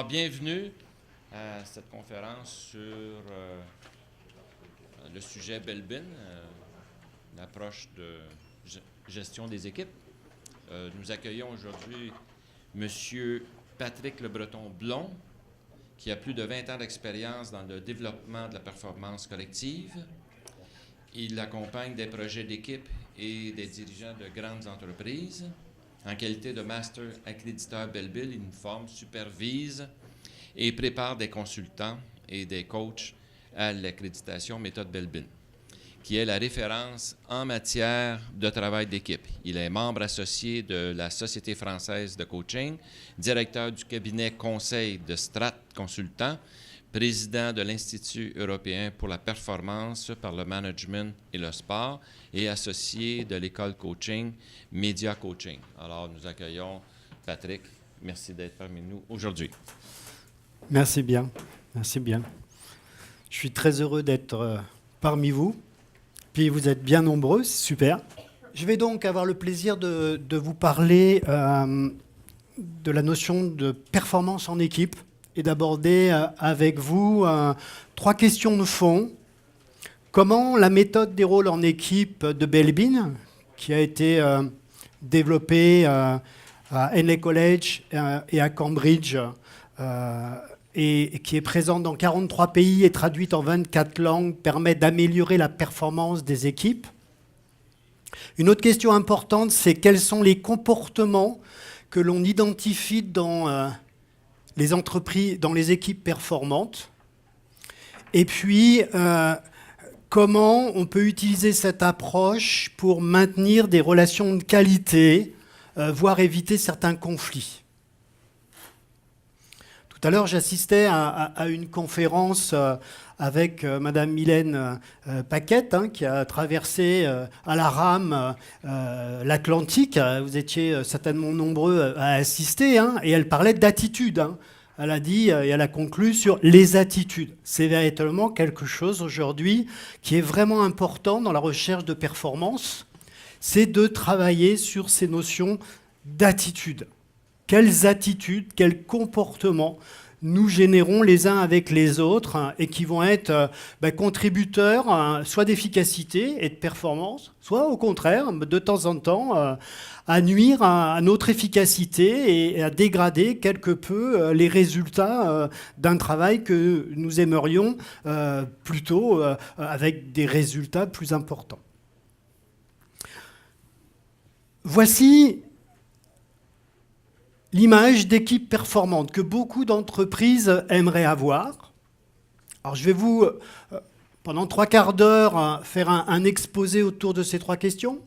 bienvenue à cette conférence sur le sujet Belbin, l'approche de gestion des équipes. Nous accueillons aujourd'hui M. Patrick Le Breton-Blond, qui a plus de 20 ans d'expérience dans le développement de la performance collective. Il accompagne des projets d'équipe et des dirigeants de grandes entreprises. En qualité de master accréditeur Belbin, il nous forme, supervise et prépare des consultants et des coachs à l'accréditation méthode Belbin, qui est la référence en matière de travail d'équipe. Il est membre associé de la Société française de coaching, directeur du cabinet conseil de Strat Consultant, président de l'Institut européen pour la performance par le management et le sport et associé de l'école coaching Media Coaching. Alors, nous accueillons Patrick. Merci d'être parmi nous aujourd'hui. Merci bien. Merci bien. Je suis très heureux d'être parmi vous. Puis vous êtes bien nombreux, c'est super. Je vais donc avoir le plaisir de vous parler de la notion de performance en équipe et d'aborder avec vous 3 questions de fond. Comment la méthode des rôles en équipe de Belbin, qui a été développée à Henley College et à Cambridge, et qui est présente dans 43 pays et traduite en 24 langues, permet d'améliorer la performance des équipes. Une autre question importante, c'est quels sont les comportements que l'on identifie dans les entreprises, dans les équipes performantes. Et puis, comment on peut utiliser cette approche pour maintenir des relations de qualité, voire éviter certains conflits. Tout à l'heure, j'assistais à une conférence avec Madame Mylène Paquette, qui a traversé à la rame l'Atlantique. Vous étiez certainement nombreux à assister, et elle parlait d'attitude. Elle a dit, et elle a conclu sur les attitudes. C'est véritablement quelque chose aujourd'hui qui est vraiment important dans la recherche de performance, c'est de travailler sur ces notions d'attitude. Quelles attitudes, quels comportements nous générons les uns avec les autres et qui vont être contributeurs soit d'efficacité et de performance, soit au contraire, de temps en temps, à nuire à notre efficacité et à dégrader quelque peu les résultats d'un travail que nous aimerions plutôt avec des résultats plus importants. Voici l'image d'équipe performante que beaucoup d'entreprises aimeraient avoir. Alors je vais vous, pendant 3 quarts d'heure, faire un exposé autour de ces 3 questions.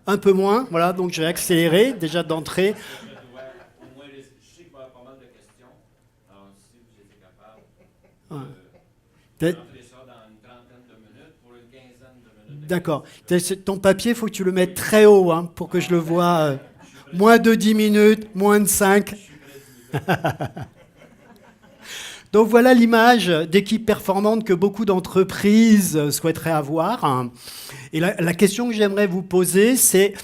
Un peu moins, voilà, donc je vais accélérer déjà d'entrée. Je sais qu'il va y avoir pas mal de questions. Alors, si vous étiez capable de rentrer ça dans une trentaine de minutes pour une quinzaine de minutes. D'accord. Ton papier, il faut que tu le mettes très haut pour que je le vois. Moins de 10 minutes, moins de 5. Donc voilà l'image d'équipe performante que beaucoup d'entreprises souhaiteraient avoir. Et la question que j'aimerais vous poser, c'est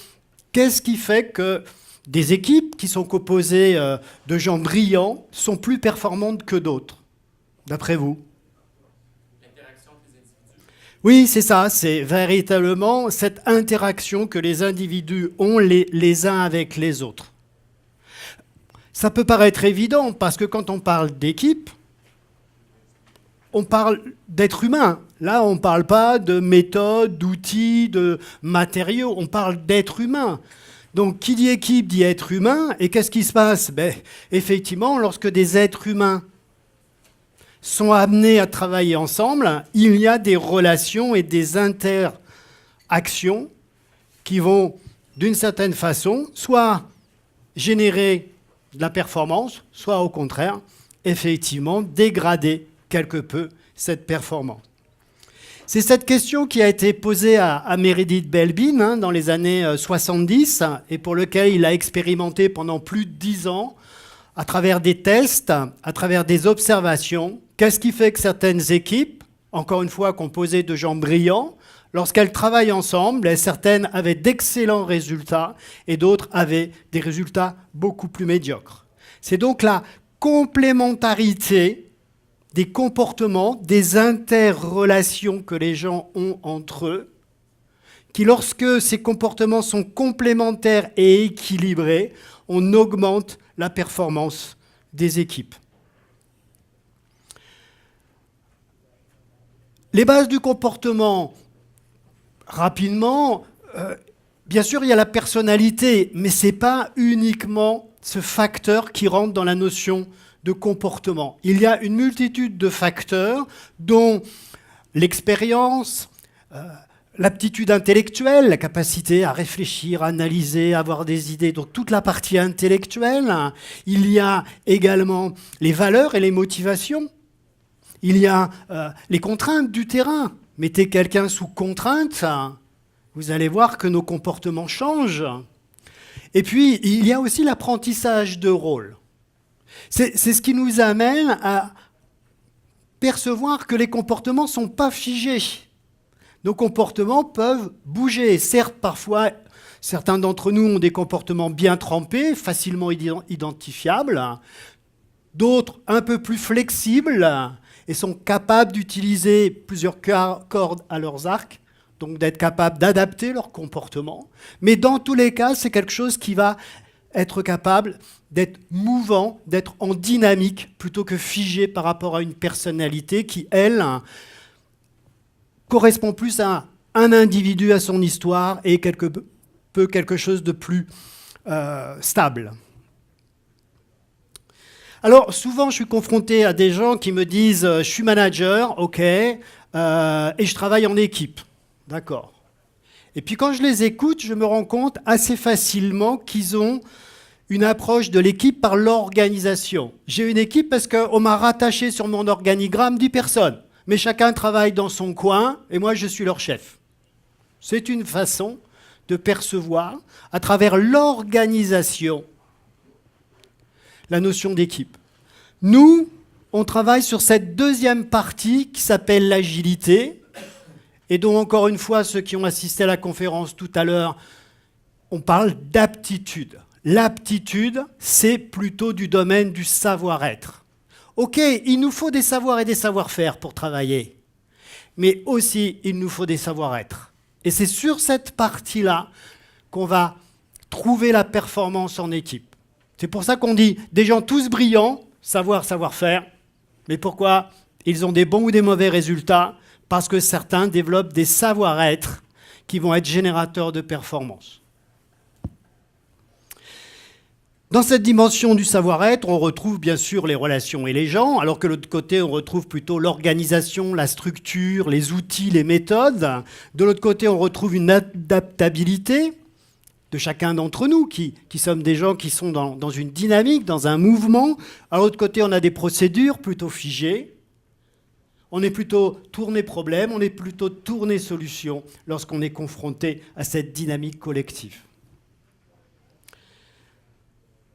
qu'est-ce qui fait que des équipes qui sont composées de gens brillants sont plus performantes que d'autres, d'après vous ? Oui, c'est ça, c'est véritablement cette interaction que les individus ont les uns avec les autres. Ça peut paraître évident, parce que quand on parle d'équipe, on parle d'être humain. Là, on ne parle pas de méthode, d'outils, de matériaux, on parle d'être humain. Donc, qui dit équipe dit être humain, et qu'est-ce qui se passe ? Effectivement, lorsque des êtres humains sont amenés à travailler ensemble, il y a des relations et des interactions qui vont, d'une certaine façon, soit générer de la performance, soit au contraire, effectivement, dégrader quelque peu cette performance. C'est cette question qui a été posée à Meredith Belbin dans les années 70 et pour lequel il a expérimenté pendant plus de 10 ans à travers des tests, à travers des observations. Qu'est-ce qui fait que certaines équipes, encore une fois composées de gens brillants, lorsqu'elles travaillent ensemble, certaines avaient d'excellents résultats et d'autres avaient des résultats beaucoup plus médiocres. C'est donc la complémentarité des comportements, des interrelations que les gens ont entre eux, qui, lorsque ces comportements sont complémentaires et équilibrés, on augmente la performance des équipes. Les bases du comportement, rapidement, bien sûr, il y a la personnalité, mais ce n'est pas uniquement ce facteur qui rentre dans la notion de comportement. Il y a une multitude de facteurs dont l'expérience, l'aptitude intellectuelle, la capacité à réfléchir, à analyser, à avoir des idées, donc toute la partie intellectuelle. Il y a également les valeurs et les motivations. Il y a les contraintes du terrain. Mettez quelqu'un sous contrainte, vous allez voir que nos comportements changent. Et puis, il y a aussi l'apprentissage de rôle. C'est ce qui nous amène à percevoir que les comportements ne sont pas figés. Nos comportements peuvent bouger. Certes, parfois, certains d'entre nous ont des comportements bien trempés, facilement identifiables. D'autres, un peu plus flexibles et sont capables d'utiliser plusieurs cordes à leurs arcs, donc d'être capables d'adapter leur comportement. Mais dans tous les cas, c'est quelque chose qui va être capable d'être mouvant, d'être en dynamique, plutôt que figé par rapport à une personnalité qui, elle, correspond plus à un individu, à son histoire, et quelque chose de plus stable. Alors, souvent, je suis confronté à des gens qui me disent « je suis manager, ok, et je travaille en équipe. » D'accord. Et puis quand je les écoute, je me rends compte assez facilement qu'ils ont une approche de l'équipe par l'organisation. J'ai une équipe parce qu'on m'a rattaché sur mon organigramme 10 personnes, mais chacun travaille dans son coin et moi je suis leur chef. C'est une façon de percevoir à travers l'organisation la notion d'équipe. Nous, on travaille sur cette deuxième partie qui s'appelle l'agilité, et dont, encore une fois, ceux qui ont assisté à la conférence tout à l'heure, on parle d'aptitude. L'aptitude, c'est plutôt du domaine du savoir-être. Ok, il nous faut des savoirs et des savoir-faire pour travailler, mais aussi il nous faut des savoir-être. Et c'est sur cette partie-là qu'on va trouver la performance en équipe. C'est pour ça qu'on dit des gens tous brillants, savoir, savoir-faire, mais pourquoi ils ont des bons ou des mauvais résultats? Parce que certains développent des savoir-être qui vont être générateurs de performance. Dans cette dimension du savoir-être, on retrouve bien sûr les relations et les gens, alors que de l'autre côté, on retrouve plutôt l'organisation, la structure, les outils, les méthodes. De l'autre côté, on retrouve une adaptabilité de chacun d'entre nous, qui sommes des gens qui sont dans une dynamique, dans un mouvement. À l'autre côté, on a des procédures plutôt figées. On est plutôt tourné problème, on est plutôt tourné solution lorsqu'on est confronté à cette dynamique collective.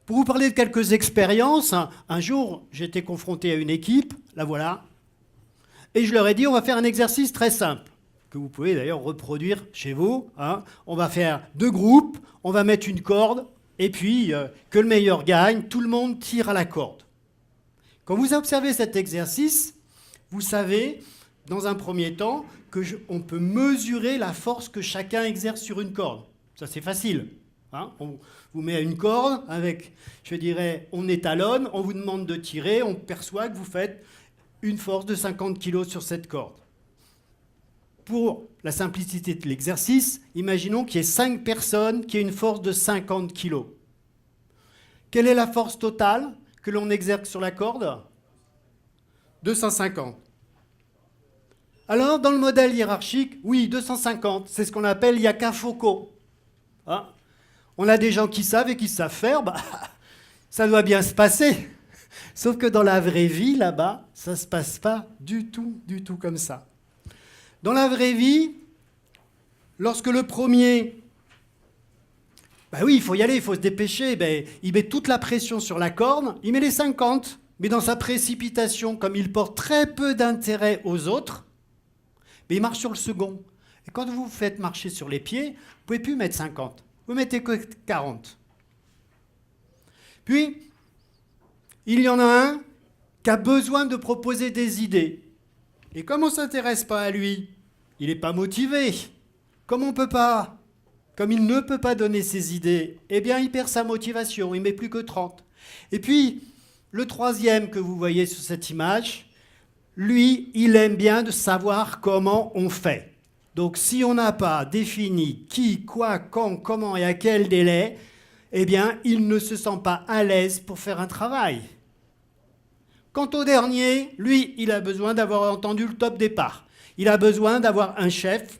Pour vous parler de quelques expériences, un jour, j'étais confronté à une équipe, la voilà, et je leur ai dit, on va faire un exercice très simple, que vous pouvez d'ailleurs reproduire chez vous. On va faire 2 groupes, on va mettre une corde, et puis que le meilleur gagne, tout le monde tire à la corde. Quand vous observez cet exercice, vous savez, dans un premier temps, qu'on peut mesurer la force que chacun exerce sur une corde. Ça, c'est facile. On vous met à une corde avec, je dirais, on étalonne, on vous demande de tirer, on perçoit que vous faites une force de 50 kg sur cette corde. Pour la simplicité de l'exercice, imaginons qu'il y ait 5 personnes qui aient une force de 50 kg. Quelle est la force totale que l'on exerce sur la corde ? 250. Alors, dans le modèle hiérarchique, oui, 250, c'est ce qu'on appelle Yaka-Foucault. On a des gens qui savent et qui savent faire, ça doit bien se passer. Sauf que dans la vraie vie, là-bas, ça ne se passe pas du tout comme ça. Dans la vraie vie, lorsque le premier, oui, il faut y aller, il faut se dépêcher, il met toute la pression sur la corde, il met les 50, mais dans sa précipitation, comme il porte très peu d'intérêt aux autres, il marche sur le second. Et quand vous vous faites marcher sur les pieds, vous ne pouvez plus mettre 50. Vous mettez que 40. Puis, il y en a un qui a besoin de proposer des idées. Et comme on ne s'intéresse pas à lui, il n'est pas motivé. Comme on peut pas, comme il ne peut pas donner ses idées, eh bien il perd sa motivation, il ne met plus que 30. Et puis, le troisième que vous voyez sur cette image, lui, il aime bien de savoir comment on fait. Donc si on n'a pas défini qui, quoi, quand, comment et à quel délai, eh bien il ne se sent pas à l'aise pour faire un travail. Quant au dernier, lui, il a besoin d'avoir entendu le top départ. Il a besoin d'avoir un chef.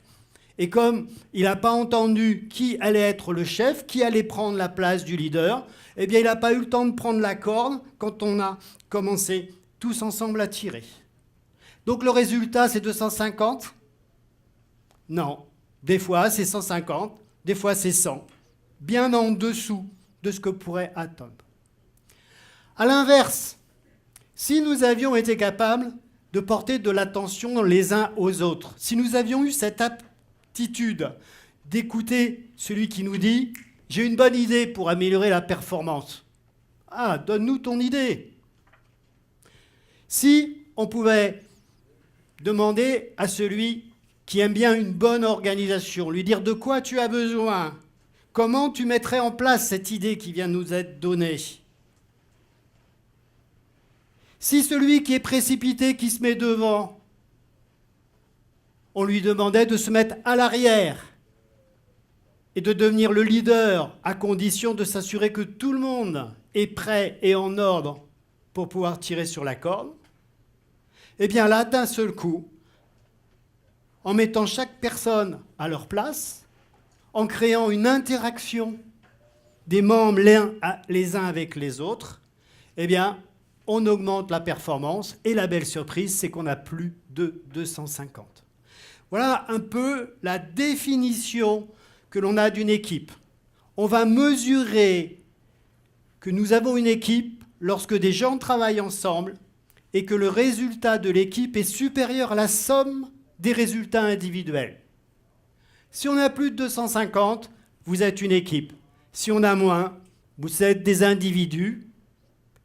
Et comme il n'a pas entendu qui allait être le chef, qui allait prendre la place du leader, eh bien, il n'a pas eu le temps de prendre la corde quand on a commencé tous ensemble à tirer. Donc, le résultat, c'est 250 ? Non. Des fois, c'est 150. Des fois, c'est 100. Bien en dessous de ce que pourrait attendre. À l'inverse, si nous avions été capables de porter de l'attention les uns aux autres, si nous avions eu cette aptitude d'écouter celui qui nous dit « J'ai une bonne idée pour améliorer la performance ». Ah, donne-nous ton idée. Si on pouvait demander à celui qui aime bien une bonne organisation, lui dire de quoi tu as besoin, comment tu mettrais en place cette idée qui vient de nous être donnée. Si celui qui est précipité, qui se met devant, on lui demandait de se mettre à l'arrière et de devenir le leader à condition de s'assurer que tout le monde est prêt et en ordre pour pouvoir tirer sur la corde, eh bien là, d'un seul coup, en mettant chaque personne à leur place, en créant une interaction des membres les uns avec les autres, eh bien, on augmente la performance et la belle surprise, c'est qu'on a plus de 250. Voilà un peu la définition que l'on a d'une équipe. On va mesurer que nous avons une équipe lorsque des gens travaillent ensemble et que le résultat de l'équipe est supérieur à la somme des résultats individuels. Si on a plus de 250, vous êtes une équipe. Si on a moins, vous êtes des individus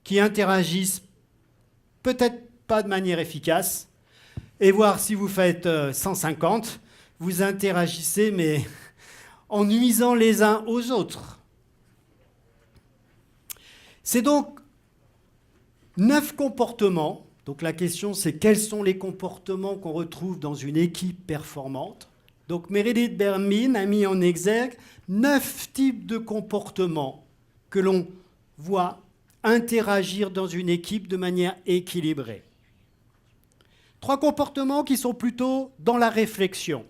qui interagissent peut-être pas de manière efficace, et voir si vous faites 150, vous interagissez, mais en nuisant les uns aux autres. C'est donc 9 comportements. Donc la question, c'est quels sont les comportements qu'on retrouve dans une équipe performante. Donc Meredith Bermin a mis en exergue 9 types de comportements que l'on voit interagir dans une équipe de manière équilibrée. 3 comportements qui sont plutôt dans la réflexion.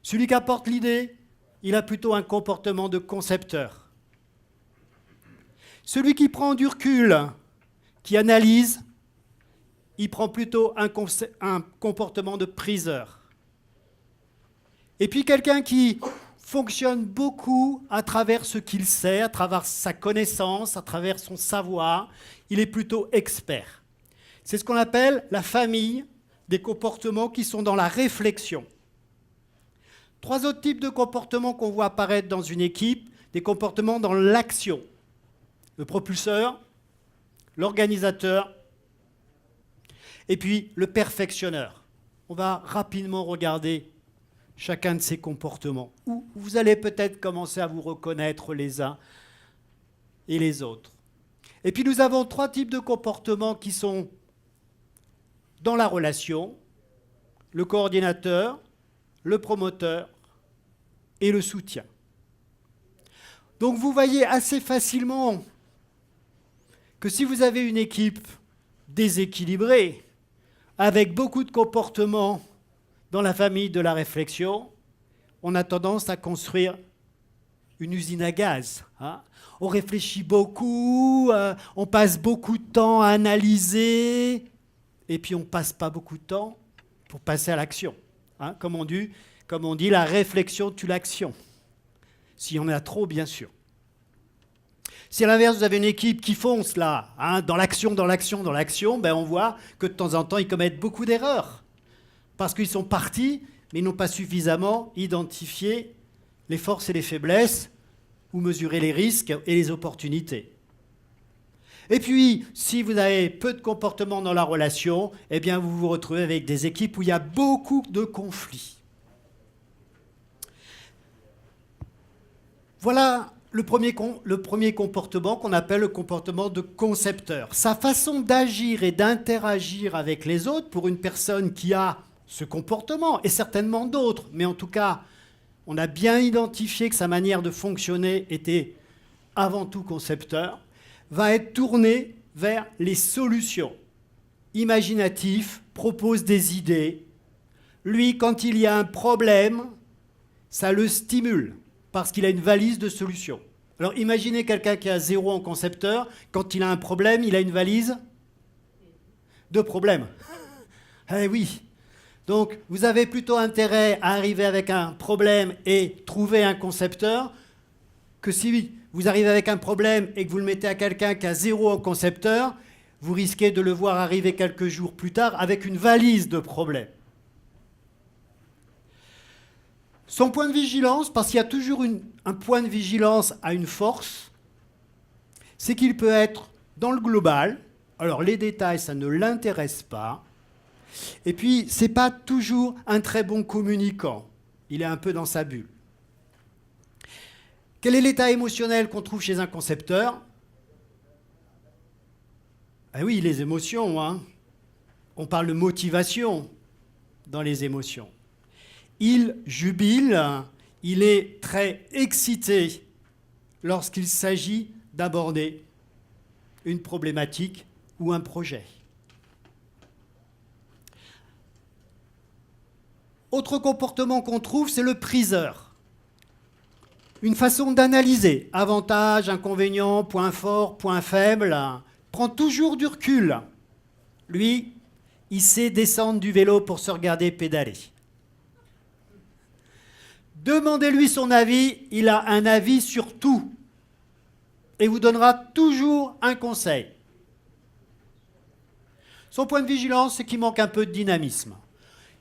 Celui qui apporte l'idée, il a plutôt un comportement de concepteur. Celui qui prend du recul, qui analyse, il prend plutôt un comportement de priseur. Et puis quelqu'un qui fonctionne beaucoup à travers ce qu'il sait, à travers sa connaissance, à travers son savoir, il est plutôt expert. C'est ce qu'on appelle la famille des comportements qui sont dans la réflexion. 3 autres types de comportements qu'on voit apparaître dans une équipe, des comportements dans l'action. Le propulseur, l'organisateur, et puis le perfectionneur. On va rapidement regarder chacun de ces comportements, où vous allez peut-être commencer à vous reconnaître les uns et les autres. Et puis nous avons 3 types de comportements qui sont dans la relation, le coordinateur, le promoteur et le soutien. Donc vous voyez assez facilement que si vous avez une équipe déséquilibrée, avec beaucoup de comportements dans la famille de la réflexion, on a tendance à construire une usine à gaz. On réfléchit beaucoup, on passe beaucoup de temps à analyser, et puis on ne passe pas beaucoup de temps pour passer à l'action. Comme on dit, la réflexion tue l'action. S'il y en a trop, bien sûr. Si à l'inverse, vous avez une équipe qui fonce là, dans l'action, ben on voit que de temps en temps, ils commettent beaucoup d'erreurs. Parce qu'ils sont partis, mais ils n'ont pas suffisamment identifié les forces et les faiblesses ou mesuré les risques et les opportunités. Et puis, si vous avez peu de comportement dans la relation, eh bien, vous vous retrouvez avec des équipes où il y a beaucoup de conflits. Voilà le premier comportement qu'on appelle le comportement de concepteur. Sa façon d'agir et d'interagir avec les autres pour une personne qui a ce comportement, et certainement d'autres, mais en tout cas, on a bien identifié que sa manière de fonctionner était avant tout concepteur, va être tournée vers les solutions. Imaginatif, propose des idées. Lui, quand il y a un problème, ça le stimule, parce qu'il a une valise de solutions. Alors imaginez quelqu'un qui a 0 en concepteur, quand il a un problème, il a une valise de problèmes. Eh oui. Donc vous avez plutôt intérêt à arriver avec un problème et trouver un concepteur, que si vous arrivez avec un problème et que vous le mettez à quelqu'un qui a 0 en concepteur, vous risquez de le voir arriver quelques jours plus tard avec une valise de problèmes. Son point de vigilance, parce qu'il y a toujours un point de vigilance à une force, c'est qu'il peut être dans le global. Alors les détails, ça ne l'intéresse pas. Et puis, ce n'est pas toujours un très bon communicant. Il est un peu dans sa bulle. Quel est l'état émotionnel qu'on trouve chez un concepteur? Ah oui, les émotions, hein. On parle de motivation dans les émotions. Il jubile, il est très excité lorsqu'il s'agit d'aborder une problématique ou un projet. Autre comportement qu'on trouve, c'est le priseur. Une façon d'analyser avantages, inconvénients, points forts, points faibles, prend toujours du recul. Lui, il sait descendre du vélo pour se regarder pédaler. Demandez-lui son avis, il a un avis sur tout et vous donnera toujours un conseil. Son point de vigilance, c'est qu'il manque un peu de dynamisme.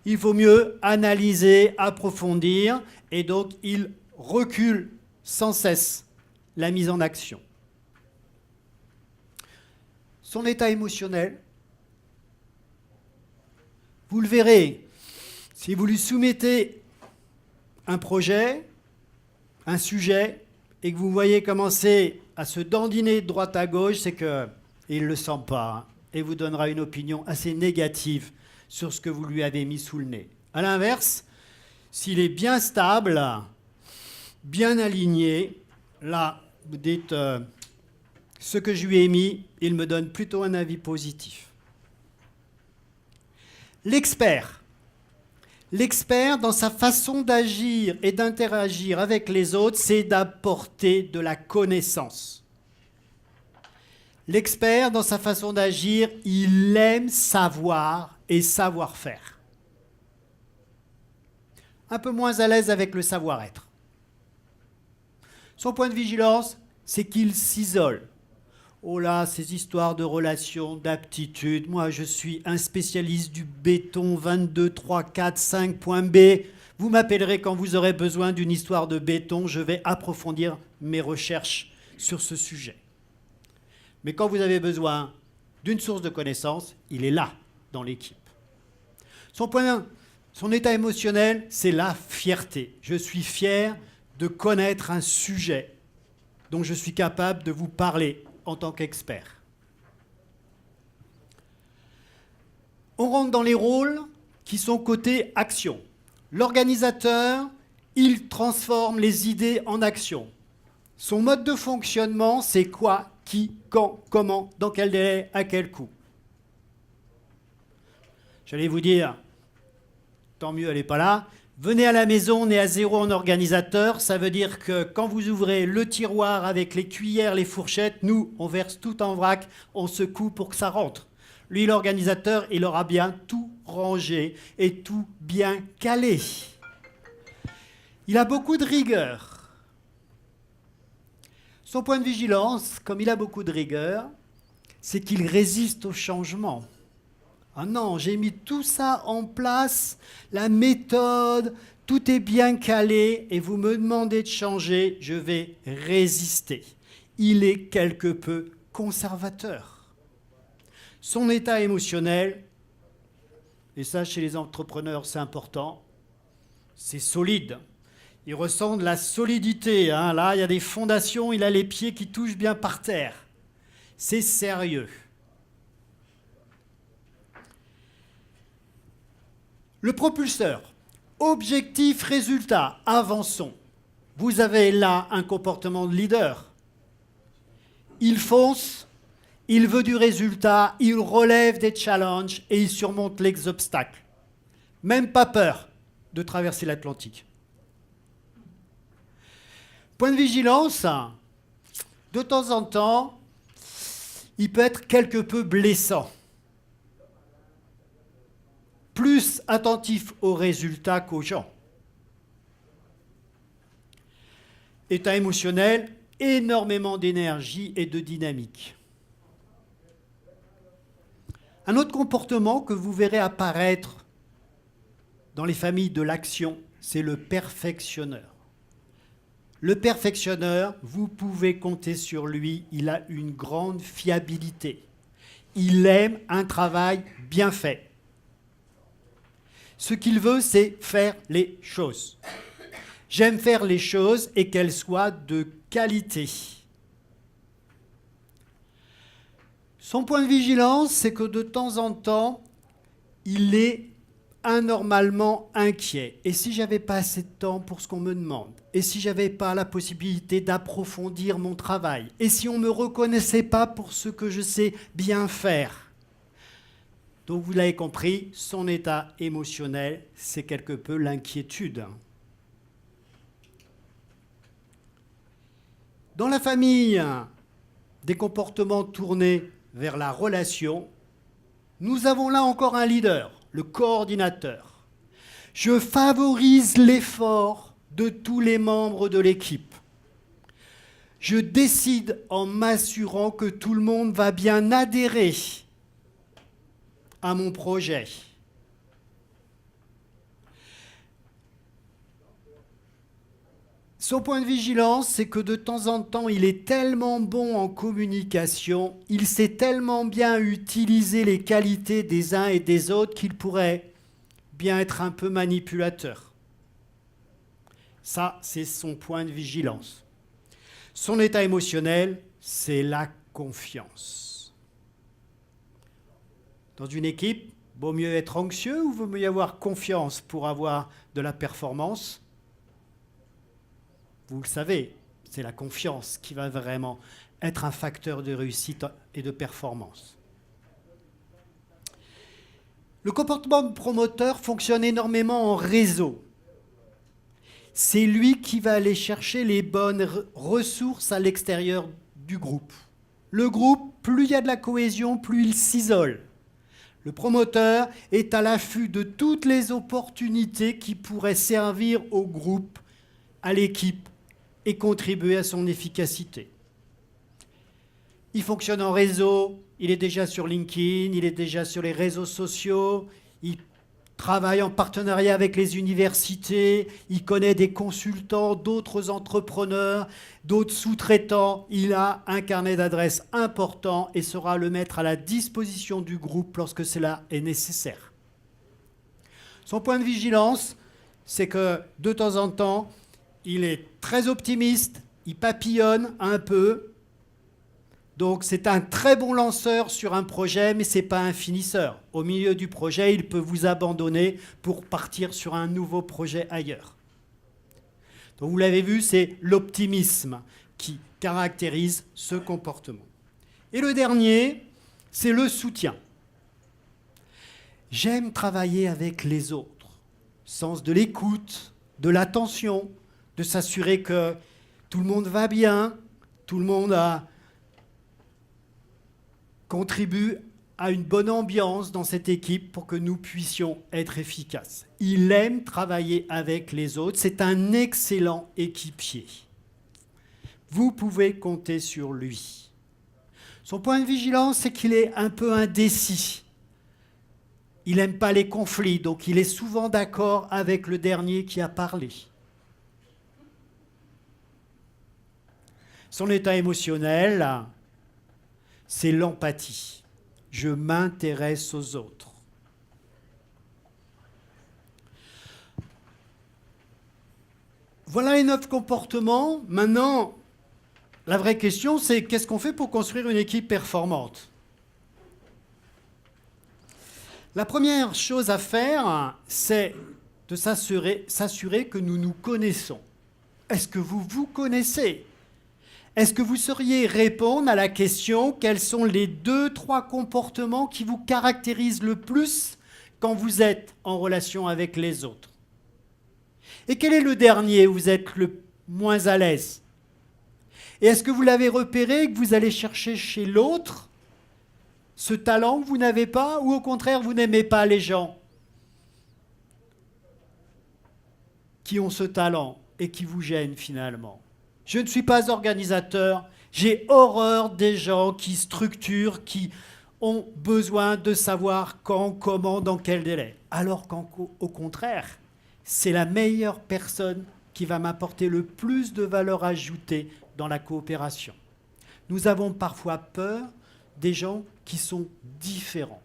Il faut mieux analyser, approfondir, et donc il recule sans cesse la mise en action. Son état émotionnel, vous le verrez, si vous lui soumettez un projet, un sujet, et que vous voyez commencer à se dandiner de droite à gauche, c'est qu'il ne le sent pas, et vous donnera une opinion assez négative sur ce que vous lui avez mis sous le nez. A l'inverse, s'il est bien stable, bien aligné, là, vous dites ce que je lui ai mis, il me donne plutôt un avis positif. L'expert. L'expert, dans sa façon d'agir et d'interagir avec les autres, c'est d'apporter de la connaissance. L'expert, dans sa façon d'agir, il aime savoir et savoir-faire. Un peu moins à l'aise avec le savoir-être. Son point de vigilance, c'est qu'il s'isole. Oh là, ces histoires de relations, d'aptitude. Moi, je suis un spécialiste du béton 22, 3, 4, 5.B. Vous m'appellerez quand vous aurez besoin d'une histoire de béton. Je vais approfondir mes recherches sur ce sujet. Mais quand vous avez besoin d'une source de connaissances, il est là, dans l'équipe. Son état émotionnel, c'est la fierté. Je suis fier de connaître un sujet dont je suis capable de vous parler en tant qu'expert. On rentre dans les rôles qui sont côté action. L'organisateur, il transforme les idées en action. Son mode de fonctionnement, c'est quoi, qui, quand, comment, dans quel délai, à quel coût. J'allais vous dire, tant mieux, elle n'est pas là. Venez à la maison, on est à 0 en organisateur. Ça veut dire que quand vous ouvrez le tiroir avec les cuillères, les fourchettes, nous, on verse tout en vrac, on secoue pour que ça rentre. Lui, l'organisateur, il aura bien tout rangé et tout bien calé. Il a beaucoup de rigueur. Son point de vigilance, comme il a beaucoup de rigueur, c'est qu'il résiste au changement. Ah non, j'ai mis tout ça en place, la méthode, tout est bien calé et vous me demandez de changer, je vais résister. Il est quelque peu conservateur. Son état émotionnel, et ça chez les entrepreneurs c'est important, c'est solide. Il ressent de la solidité. Hein. Là, il y a des fondations, il a les pieds qui touchent bien par terre. C'est sérieux. Le propulseur, objectif, résultat, avançons. Vous avez là un comportement de leader. Il fonce, il veut du résultat, il relève des challenges et il surmonte les obstacles. Même pas peur de traverser l'Atlantique. Point de vigilance, de temps en temps, il peut être quelque peu blessant. Plus attentif aux résultats qu'aux gens. État émotionnel, énormément d'énergie et de dynamique. Un autre comportement que vous verrez apparaître dans les familles de l'action, c'est le perfectionneur. Le perfectionneur, vous pouvez compter sur lui, il a une grande fiabilité. Il aime un travail bien fait. Ce qu'il veut, c'est faire les choses. J'aime faire les choses et qu'elles soient de qualité. Son point de vigilance, c'est que de temps en temps, il est anormalement inquiet. Et si j'avais pas assez de temps pour ce qu'on me demande? Et si j'avais pas la possibilité d'approfondir mon travail? Et si on me reconnaissait pas pour ce que je sais bien faire? Donc vous l'avez compris, son état émotionnel, c'est quelque peu l'inquiétude. Dans la famille, des comportements tournés vers la relation, nous avons là encore un leader, le coordinateur. Je favorise l'effort de tous les membres de l'équipe. Je décide en m'assurant que tout le monde va bien adhérer à mon projet. Son point de vigilance, c'est que de temps en temps, il est tellement bon en communication, il sait tellement bien utiliser les qualités des uns et des autres qu'il pourrait bien être un peu manipulateur. Ça, c'est son point de vigilance. Son état émotionnel, c'est la confiance. Dans une équipe, vaut mieux être anxieux ou vaut mieux avoir confiance pour avoir de la performance ? Vous le savez, c'est la confiance qui va vraiment être un facteur de réussite et de performance. Le comportement de promoteur fonctionne énormément en réseau. C'est lui qui va aller chercher les bonnes ressources à l'extérieur du groupe. Le groupe, plus il y a de la cohésion, plus il s'isole. Le promoteur est à l'affût de toutes les opportunités qui pourraient servir au groupe, à l'équipe, et contribuer à son efficacité. Il fonctionne en réseau, il est déjà sur LinkedIn, il est déjà sur les réseaux sociaux, il travaille en partenariat avec les universités, il connaît des consultants, d'autres entrepreneurs, d'autres sous-traitants. Il a un carnet d'adresses important et saura le mettre à la disposition du groupe lorsque cela est nécessaire. Son point de vigilance, c'est que de temps en temps, il est très optimiste, il papillonne un peu. Donc c'est un très bon lanceur sur un projet, mais ce n'est pas un finisseur. Au milieu du projet, il peut vous abandonner pour partir sur un nouveau projet ailleurs. Donc vous l'avez vu, c'est l'optimisme qui caractérise ce comportement. Et le dernier, c'est le soutien. J'aime travailler avec les autres. Sens de l'écoute, de l'attention, de s'assurer que tout le monde va bien, tout le monde contribue à une bonne ambiance dans cette équipe pour que nous puissions être efficaces. Il aime travailler avec les autres, c'est un excellent équipier. Vous pouvez compter sur lui. Son point de vigilance, c'est qu'il est un peu indécis. Il n'aime pas les conflits, donc il est souvent d'accord avec le dernier qui a parlé. Son état émotionnel, c'est l'empathie. Je m'intéresse aux autres. Voilà les 9 comportements. Maintenant, la vraie question, c'est qu'est-ce qu'on fait pour construire une équipe performante ? La première chose à faire, c'est de s'assurer que nous nous connaissons. Est-ce que vous vous connaissez ? Est-ce que vous sauriez répondre à la question quels sont les 2-3 comportements qui vous caractérisent le plus quand vous êtes en relation avec les autres ? Et quel est le dernier où vous êtes le moins à l'aise ? Et est-ce que vous l'avez repéré et que vous allez chercher chez l'autre ce talent que vous n'avez pas, ou au contraire, vous n'aimez pas les gens qui ont ce talent et qui vous gênent finalement ? Je ne suis pas organisateur, j'ai horreur des gens qui structurent, qui ont besoin de savoir quand, comment, dans quel délai. Alors qu'au contraire, c'est la meilleure personne qui va m'apporter le plus de valeur ajoutée dans la coopération. Nous avons parfois peur des gens qui sont différents.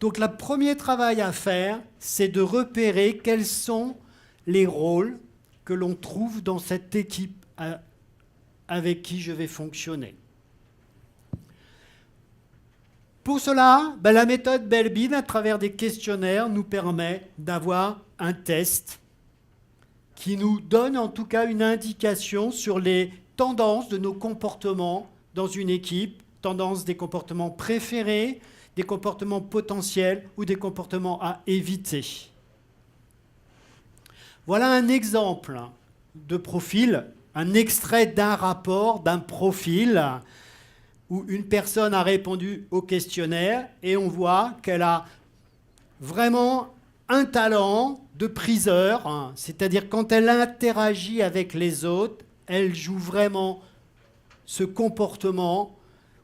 Donc le premier travail à faire, c'est de repérer quels sont les rôles que l'on trouve dans cette équipe avec qui je vais fonctionner. Pour cela, la méthode Belbin, à travers des questionnaires, nous permet d'avoir un test qui nous donne en tout cas une indication sur les tendances de nos comportements dans une équipe, tendances des comportements préférés, des comportements potentiels ou des comportements à éviter. Voilà un exemple de profil, un extrait d'un rapport, d'un profil, où une personne a répondu au questionnaire et on voit qu'elle a vraiment un talent de priseur, c'est-à-dire quand elle interagit avec les autres, elle joue vraiment ce comportement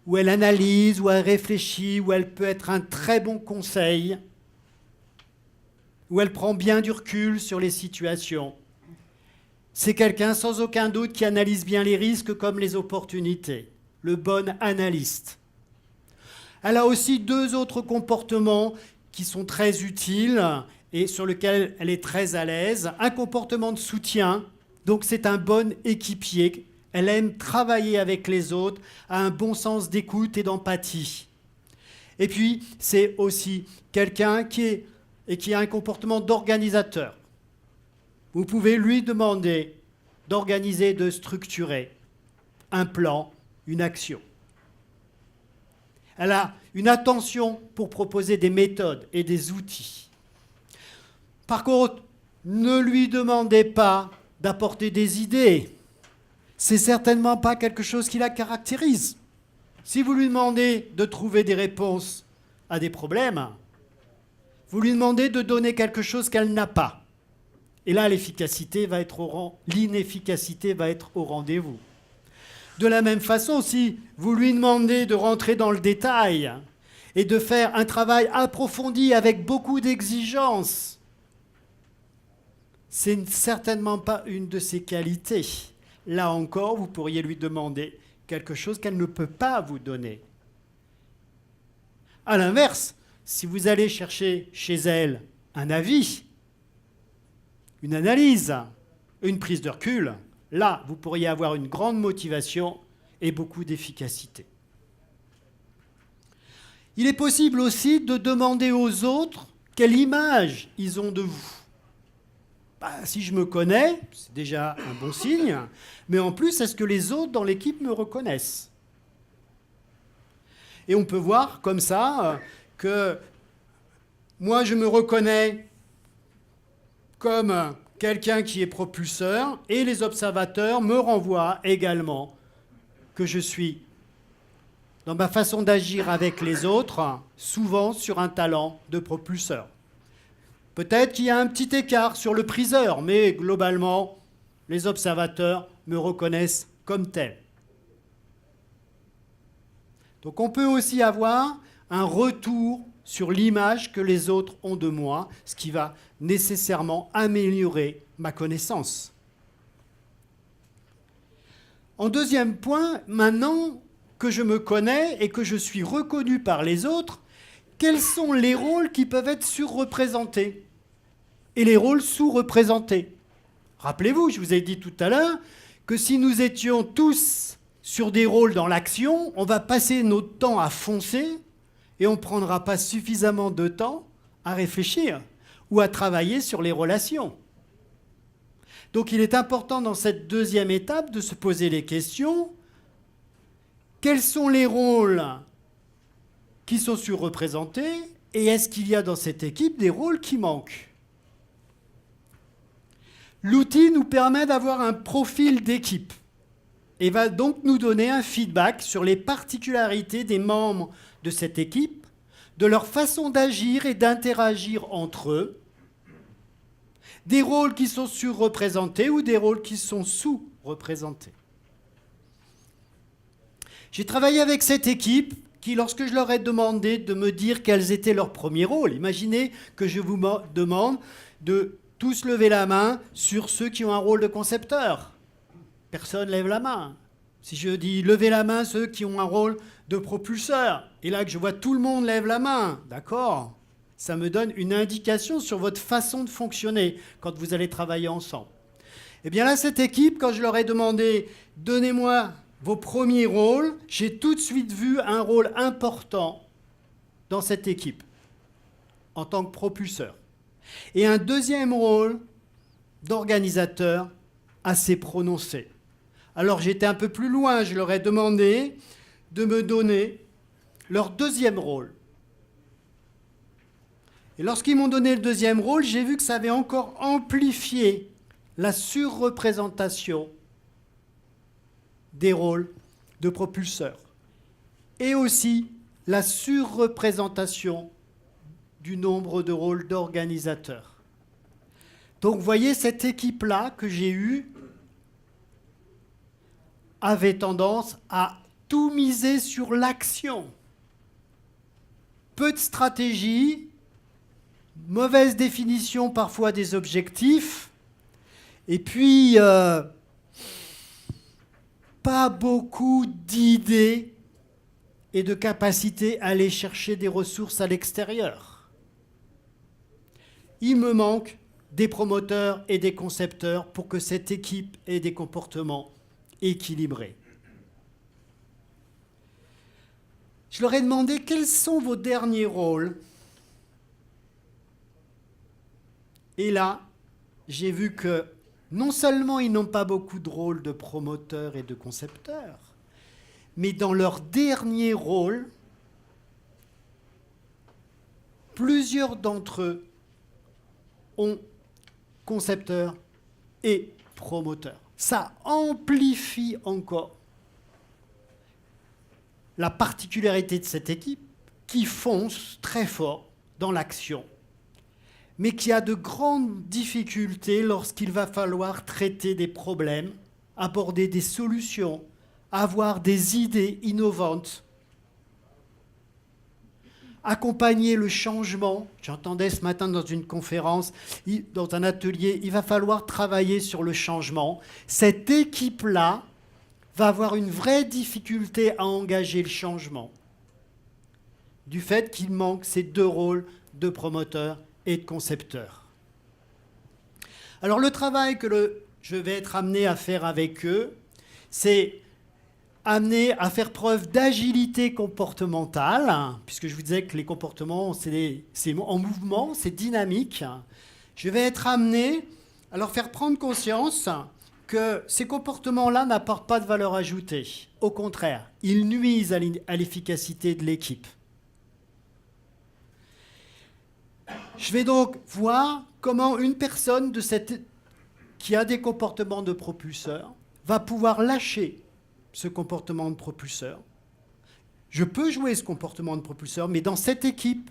où elle analyse, où elle réfléchit, où elle peut être un très bon conseil, où elle prend bien du recul sur les situations. C'est quelqu'un sans aucun doute qui analyse bien les risques comme les opportunités, le bon analyste. Elle a aussi 2 autres comportements qui sont très utiles et sur lesquels elle est très à l'aise. Un comportement de soutien, donc c'est un bon équipier. Elle aime travailler avec les autres, a un bon sens d'écoute et d'empathie. Et puis, c'est aussi quelqu'un qui a un comportement d'organisateur. Vous pouvez lui demander d'organiser, de structurer un plan, une action. Elle a une attention pour proposer des méthodes et des outils. Par contre, ne lui demandez pas d'apporter des idées. C'est certainement pas quelque chose qui la caractérise. Si vous lui demandez de trouver des réponses à des problèmes, vous lui demandez de donner quelque chose qu'elle n'a pas. Et là, l'inefficacité va être au rendez-vous. De la même façon, si vous lui demandez de rentrer dans le détail et de faire un travail approfondi avec beaucoup d'exigences, c'est certainement pas une de ses qualités. Là encore, vous pourriez lui demander quelque chose qu'elle ne peut pas vous donner. À l'inverse, si vous allez chercher chez elle un avis, une analyse, une prise de recul, là, vous pourriez avoir une grande motivation et beaucoup d'efficacité. Il est possible aussi de demander aux autres quelle image ils ont de vous. Si je me connais, c'est déjà un bon signe, mais en plus, est-ce que les autres dans l'équipe me reconnaissent ? Et on peut voir comme ça que moi, je me reconnais comme quelqu'un qui est propulseur et les observateurs me renvoient également que je suis, dans ma façon d'agir avec les autres, souvent sur un talent de propulseur. Peut-être qu'il y a un petit écart sur le priseur, mais globalement, les observateurs me reconnaissent comme tel. Donc on peut aussi avoir un retour sur l'image que les autres ont de moi, ce qui va nécessairement améliorer ma connaissance. En deuxième point, maintenant, que je me connais et que je suis reconnu par les autres, quels sont les rôles qui peuvent être surreprésentés et les rôles sous-représentés. Rappelez-vous, je vous ai dit tout à l'heure que si nous étions tous sur des rôles dans l'action, on va passer notre temps à foncer et on ne prendra pas suffisamment de temps à réfléchir ou à travailler sur les relations. Donc il est important dans cette deuxième étape de se poser les questions. Quels sont les rôles qui sont surreprésentés et est-ce qu'il y a dans cette équipe des rôles qui manquent? L'outil nous permet d'avoir un profil d'équipe et va donc nous donner un feedback sur les particularités des membres de cette équipe, de leur façon d'agir et d'interagir entre eux, des rôles qui sont surreprésentés ou des rôles qui sont sous-représentés. J'ai travaillé avec cette équipe qui, lorsque je leur ai demandé de me dire quels étaient leurs premiers rôles, imaginez que je vous demande de tous lever la main sur ceux qui ont un rôle de concepteur. Personne lève la main. Si je dis levez la main ceux qui ont un rôle de propulseur, et là que je vois tout le monde lève la main, d'accord, ça me donne une indication sur votre façon de fonctionner quand vous allez travailler ensemble. Et bien là, cette équipe, quand je leur ai demandé donnez-moi vos premiers rôles, j'ai tout de suite vu un rôle important dans cette équipe en tant que propulseur. Et un deuxième rôle d'organisateur assez prononcé. Alors j'étais un peu plus loin, je leur ai demandé de me donner leur deuxième rôle. Et lorsqu'ils m'ont donné le deuxième rôle, j'ai vu que ça avait encore amplifié la surreprésentation des rôles de propulseurs et aussi la surreprésentation du nombre de rôles d'organisateurs. Donc vous voyez, cette équipe-là que j'ai eue avait tendance à tout miser sur l'action. Peu de stratégie, mauvaise définition parfois des objectifs, et puis pas beaucoup d'idées et de capacité à aller chercher des ressources à l'extérieur. Il me manque des promoteurs et des concepteurs pour que cette équipe ait des comportements équilibrés. Je leur ai demandé quels sont vos derniers rôles. Et là, j'ai vu que non seulement ils n'ont pas beaucoup de rôles de promoteurs et de concepteurs, mais dans leur dernier rôle, plusieurs d'entre eux ont concepteurs et promoteurs. Ça amplifie encore la particularité de cette équipe qui fonce très fort dans l'action, mais qui a de grandes difficultés lorsqu'il va falloir traiter des problèmes, aborder des solutions, avoir des idées innovantes, accompagner le changement. J'entendais ce matin dans une conférence, dans un atelier, il va falloir travailler sur le changement. Cette équipe-là va avoir une vraie difficulté à engager le changement, du fait qu'il manque ces deux rôles de promoteur et de concepteur. Alors le travail que je vais être amené à faire avec eux, c'est amené à faire preuve d'agilité comportementale, puisque je vous disais que les comportements, c'est en mouvement, c'est dynamique. Je vais être amené à leur faire prendre conscience que ces comportements-là n'apportent pas de valeur ajoutée. Au contraire, ils nuisent à l'efficacité de l'équipe. Je vais donc voir comment une personne qui a des comportements de propulseur va pouvoir lâcher ce comportement de propulseur. Je peux jouer ce comportement de propulseur, mais dans cette équipe,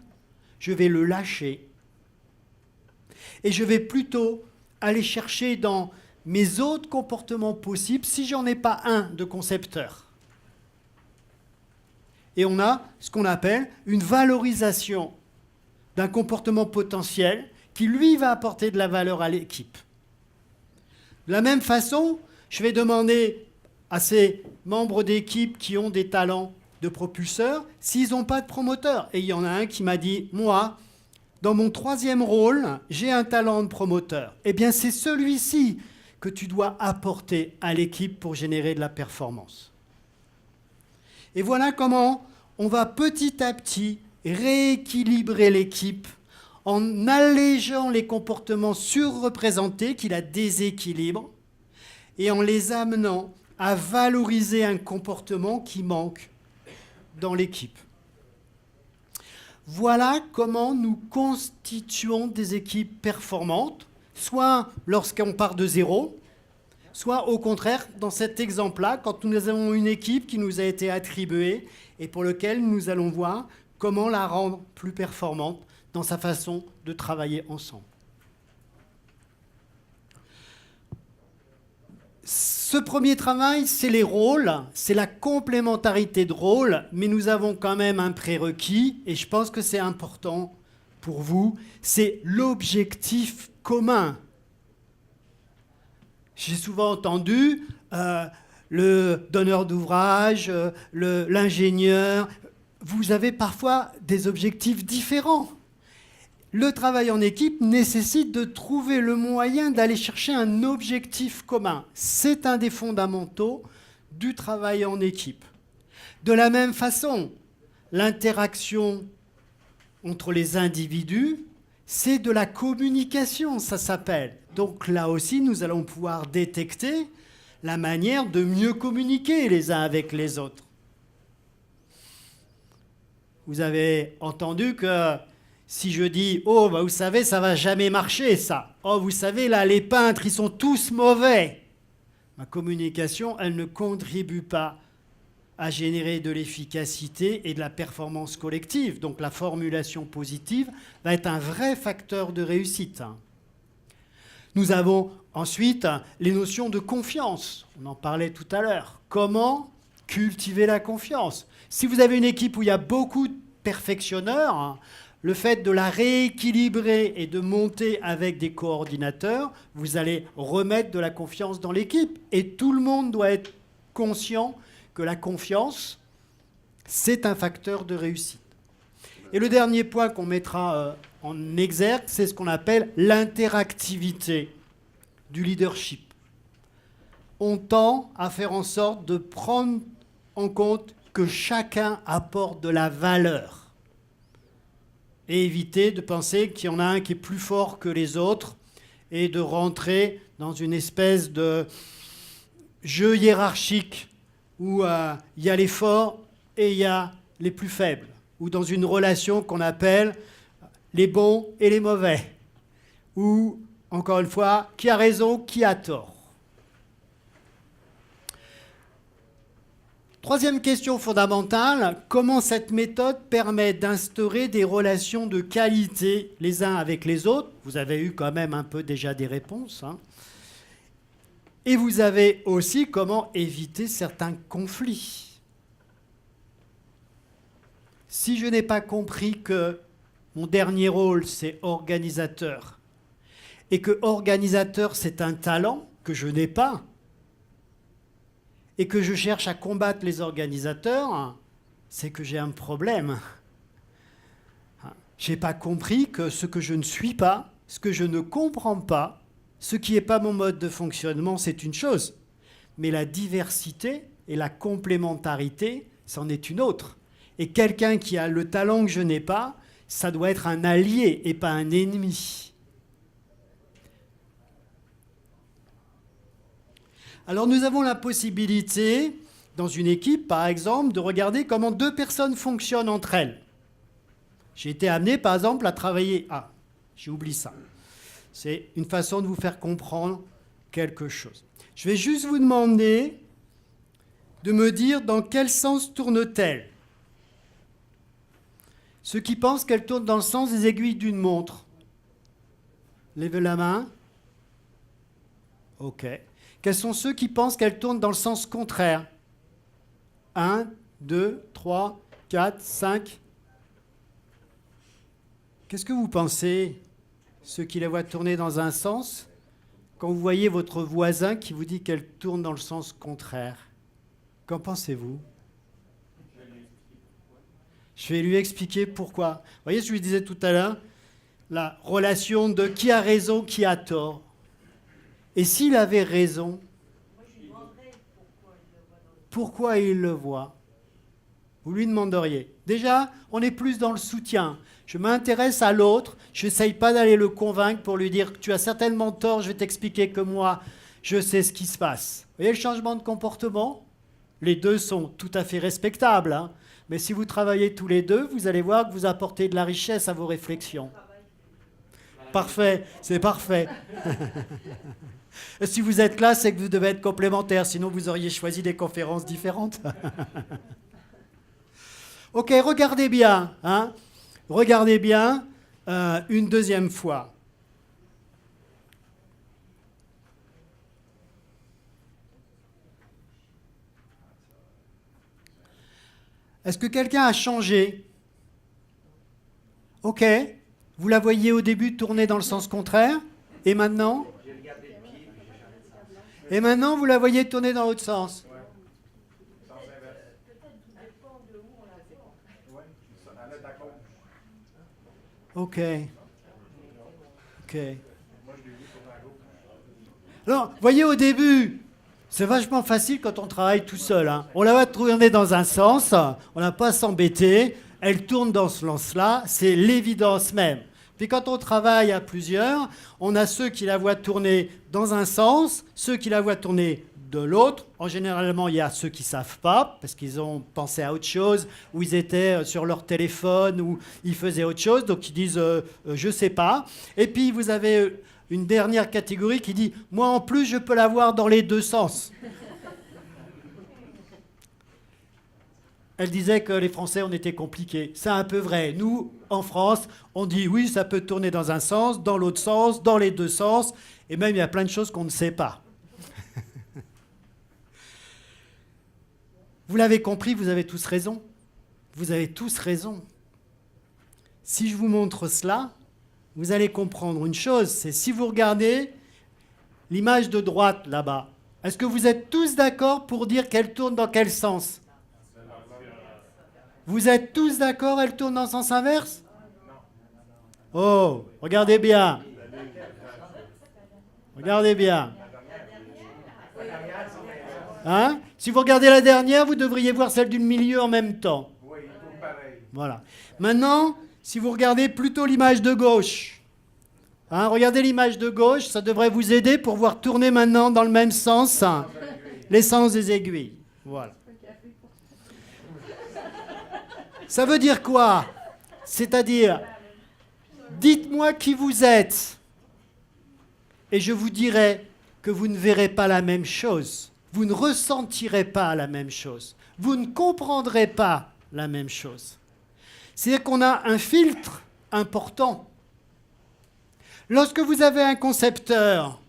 je vais le lâcher. Et je vais plutôt aller chercher dans mes autres comportements possibles, si j'en ai pas un de concepteur. Et on a ce qu'on appelle une valorisation d'un comportement potentiel qui, lui, va apporter de la valeur à l'équipe. De la même façon, je vais demander à ces membres d'équipe qui ont des talents de propulseurs s'ils n'ont pas de promoteur? Et il y en a un qui m'a dit, moi, dans mon 3e rôle, j'ai un talent de promoteur. Eh bien, c'est celui-ci que tu dois apporter à l'équipe pour générer de la performance. Et voilà comment on va petit à petit rééquilibrer l'équipe en allégeant les comportements surreprésentés qui la déséquilibrent et en les amenant à valoriser un comportement qui manque dans l'équipe. Voilà comment nous constituons des équipes performantes, soit lorsqu'on part de zéro, soit au contraire, dans cet exemple-là, quand nous avons une équipe qui nous a été attribuée et pour laquelle nous allons voir comment la rendre plus performante dans sa façon de travailler ensemble. Ce premier travail, c'est les rôles, c'est la complémentarité de rôles, mais nous avons quand même un prérequis, et je pense que c'est important pour vous, c'est l'objectif commun. J'ai souvent entendu le donneur d'ouvrage, l'ingénieur, vous avez parfois des objectifs différents. Le travail en équipe nécessite de trouver le moyen d'aller chercher un objectif commun. C'est un des fondamentaux du travail en équipe. De la même façon, l'interaction entre les individus, c'est de la communication, ça s'appelle. Donc là aussi, nous allons pouvoir détecter la manière de mieux communiquer les uns avec les autres. Vous avez entendu que si je dis « Oh, bah, vous savez, ça va jamais marcher, ça. Oh, vous savez, là, les peintres, ils sont tous mauvais. » Ma communication, elle ne contribue pas à générer de l'efficacité et de la performance collective. Donc la formulation positive va être un vrai facteur de réussite. Nous avons ensuite les notions de confiance. On en parlait tout à l'heure. Comment cultiver la confiance? Si vous avez une équipe où il y a beaucoup de perfectionneurs, le fait de la rééquilibrer et de monter avec des coordinateurs, vous allez remettre de la confiance dans l'équipe. Et tout le monde doit être conscient que la confiance, c'est un facteur de réussite. Et le dernier point qu'on mettra en exergue, c'est ce qu'on appelle l'interactivité du leadership. On tend à faire en sorte de prendre en compte que chacun apporte de la valeur. Et éviter de penser qu'il y en a un qui est plus fort que les autres et de rentrer dans une espèce de jeu hiérarchique où il y a les forts et il y a les plus faibles, ou dans une relation qu'on appelle les bons et les mauvais, ou, encore une fois, qui a raison, qui a tort. Troisième question fondamentale, comment cette méthode permet d'instaurer des relations de qualité les uns avec les autres? Vous avez eu quand même un peu déjà des réponses. Et vous avez aussi comment éviter certains conflits. Si je n'ai pas compris que mon dernier rôle, c'est organisateur, et que organisateur, c'est un talent que je n'ai pas, et que je cherche à combattre les organisateurs, c'est que j'ai un problème. Je n'ai pas compris que ce que je ne suis pas, ce que je ne comprends pas, ce qui n'est pas mon mode de fonctionnement, c'est une chose. Mais la diversité et la complémentarité, c'en est une autre. Et quelqu'un qui a le talent que je n'ai pas, ça doit être un allié et pas un ennemi. Alors nous avons la possibilité, dans une équipe par exemple, de regarder comment deux personnes fonctionnent entre elles. J'ai été amené par exemple à travailler... Ah, j'ai oublié ça. C'est une façon de vous faire comprendre quelque chose. Je vais juste vous demander de me dire dans quel sens tourne-t-elle. Ceux qui pensent qu'elle tourne dans le sens des aiguilles d'une montre. Levez la main. OK. Quels sont ceux qui pensent qu'elle tourne dans le sens contraire? 1, 2, 3, 4, 5. Qu'est-ce que vous pensez, ceux qui la voient tourner dans un sens, quand vous voyez votre voisin qui vous dit qu'elle tourne dans le sens contraire? Qu'en pensez-vous? Je vais lui expliquer pourquoi. Vous voyez ce que je disais tout à l'heure? La relation de qui a raison, qui a tort. Et s'il avait raison, pourquoi il le voit? Vous lui demanderiez. Déjà, on est plus dans le soutien. Je m'intéresse à l'autre, je n'essaye pas d'aller le convaincre pour lui dire « tu as certainement tort, je vais t'expliquer que moi, je sais ce qui se passe ». Vous voyez le changement de comportement? Les deux sont tout à fait respectables, hein. Mais si vous travaillez tous les deux, vous allez voir que vous apportez de la richesse à vos réflexions. Parfait, c'est parfait. Si vous êtes là, c'est que vous devez être complémentaires, sinon vous auriez choisi des conférences différentes. Ok, regardez bien, hein. Regardez bien une deuxième fois. Est-ce que quelqu'un a changé? Ok. Vous la voyez au début tourner dans le sens contraire. Et maintenant? Et maintenant, vous la voyez tourner dans l'autre sens. Ok. Ok. Alors, voyez au début, c'est vachement facile quand on travaille tout seul, hein. On la va tourner dans un sens, on n'a pas à s'embêter, elle tourne dans ce sens-là, c'est l'évidence même. Puis quand on travaille à plusieurs, on a ceux qui la voient tourner dans un sens, ceux qui la voient tourner de l'autre. En généralement, il y a ceux qui ne savent pas, parce qu'ils ont pensé à autre chose, ou ils étaient sur leur téléphone, ou ils faisaient autre chose, donc ils disent je ne sais pas. Et puis vous avez une dernière catégorie qui dit « moi en plus, je peux la voir dans les deux sens ». Elle disait que les Français, on était compliqués. C'est un peu vrai. Nous, en France, on dit oui, ça peut tourner dans un sens, dans l'autre sens, dans les deux sens, et même il y a plein de choses qu'on ne sait pas. Vous l'avez compris, vous avez tous raison. Vous avez tous raison. Si je vous montre cela, vous allez comprendre une chose, c'est si vous regardez l'image de droite là-bas, est-ce que vous êtes tous d'accord pour dire qu'elle tourne dans quel sens? Vous êtes tous d'accord, elle tourne dans le sens inverse? Oh, regardez bien. Regardez bien. Hein? Si vous regardez la dernière, vous devriez voir celle du milieu en même temps. Voilà. Maintenant, si vous regardez plutôt l'image de gauche, hein, regardez l'image de gauche, ça devrait vous aider pour voir tourner maintenant dans le même sens, hein, les sens des aiguilles. Voilà. Ça veut dire quoi? C'est-à-dire, dites-moi qui vous êtes, et je vous dirai que vous ne verrez pas la même chose, vous ne ressentirez pas la même chose, vous ne comprendrez pas la même chose. C'est-à-dire qu'on a un filtre important. Lorsque vous avez un concepteur